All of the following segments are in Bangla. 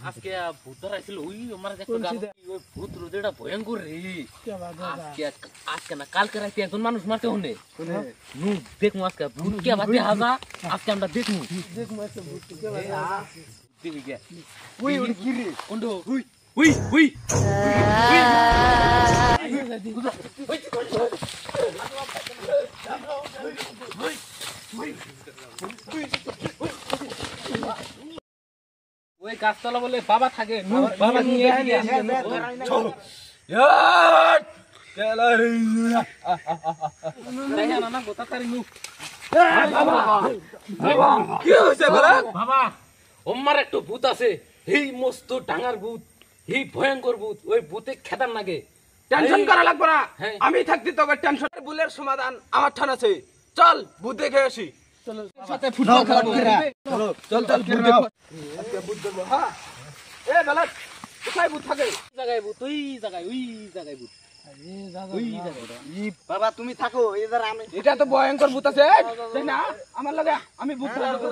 আজকে ভূত ধরাইছিল ওই আমার দেখো ওই ভূত রোদেটা ভয়ঙ্কর রে আজকে আজকে না কালকে রাতে একজন মানুষ মারতে হনে নু দেখমু আজকে ভূত কে বাদে হাজা আজকে আমরা দেখমু আজকে ভূত কে বাদে দেখি গে ওই ওই কি রে কোন্ডো ওই ওই ওই ওই গাছতলা বলে বাবা থাকে বাবা নিয়ে বাবা ওমার একটু ভূত আছে এই মস্ত ডাঙার ভূত এই ভয়ঙ্কর ভূত ওই ভূতে খেতাম নাগে টেনশন করা লাগবে না আমি থাকতে তোকে টেনশন ভুলের সমাধান আমার ঠান আছে চল ভূত দেখে আসি চলো সাথে ফুটবল খেলবো চল চল ভূত দেখো আজকে ভূত দেখো হ্যাঁ এ বালক কোথায় ভূত থাকে জায়গায় ভূত ওই জায়গায় ভূত বাবা তুমি থাকো এদার আমি এটা তো ভয়ঙ্কর ভূত আছে তাই না আমার লাগে আমি ভূত ধরব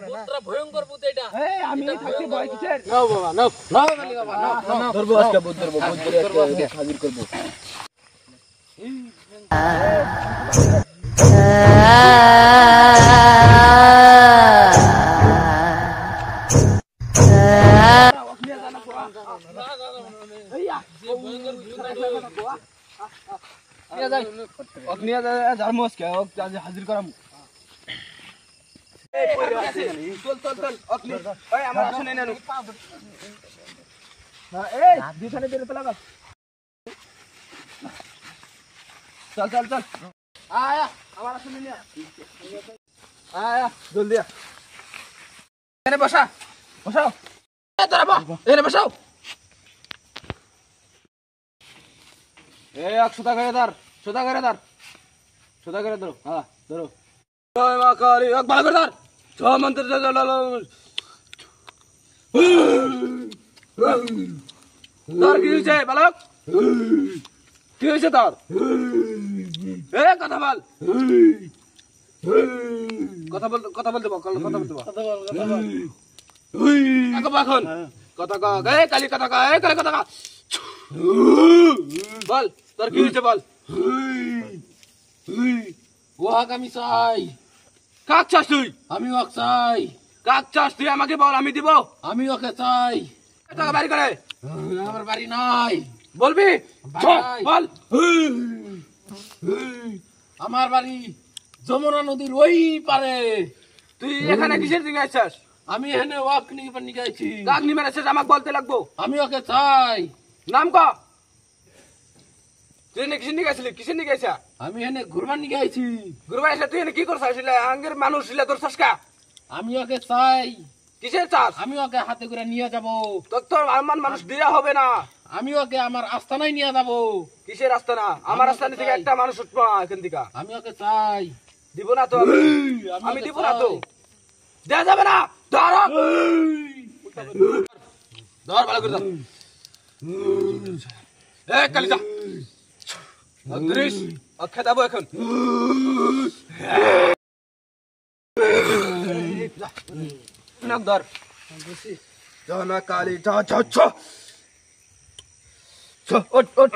ভূতরা ভয়ঙ্কর ভূত এটা এই আমি থাকতে ভয় কিসের নাও বাবা নাও নাও গালি বাবা নাও ধরবো আজকে ভূত ধরবো ভূত ধরে আজকে হাজির করব হাজির করাম চল চল চল আয়া আমার আসলে নিয়া আয়া জলদি এনে বসা বসাও এনে বসাও সোদা করে ধর সোদা করে ধর সোদা করে ধরো হ্যাঁ ধরো জয় মা কালী এক ভালো করে ধর জয় মন্ত্র জয় তোর কি হয়েছে বালক কি হয়েছে তোর এ কথা বল কথা বলতে বল এখন কথা কা কালী কথা কা কালী কথা কা বল তোর কি হয়েছে বল ওহাক আমি চাই কাক চাস তুই আমি ওকে চাই কাক চাস তুই আমাকে বল আমি দিব আমি ওকে চাই টাকা বাড়ি করে আমার বাড়ি নাই বলবি বল আমার বাড়ি যমুনা নদীর ওই পারে তুই এখানে কিসের দিকে আসছিস আমি এখানে ওয়াক নিয়ে গেছি কাক নিয়ে মেরেছিস আমাকে বলতে লাগবো আমি ওকে চাই নাম ক তুই এনে কিসের দিকে আসলি কিসের দিকে আসা আমি এখানে ঘুরবার নিয়ে গেছি গুরুভাই এসে তুই এনে কি করছিস আঙ্গের মানুষ ছিল তোর সস্কা আমি ওকে চাই কিসের চাস আমি ওকে হাতে করে নিয়ে যাব তোর আমার মানুষ দিয়া হবে না আমি ওকে আমার আস্তানায় নিয়ে যাব কিসের রাস্তা না আমার রাস্তা থেকে একটা মানুষ উঠবো এখান থেকে আমি ওকে চাই দিব না তো আমি দিব না তো দেয়া যাবে না ধর ধর ভালো করে ধর এ কালিজা অগ্রিস অক্ষে দেবো এখন ধর না কালি যা যা ওঠ ওঠ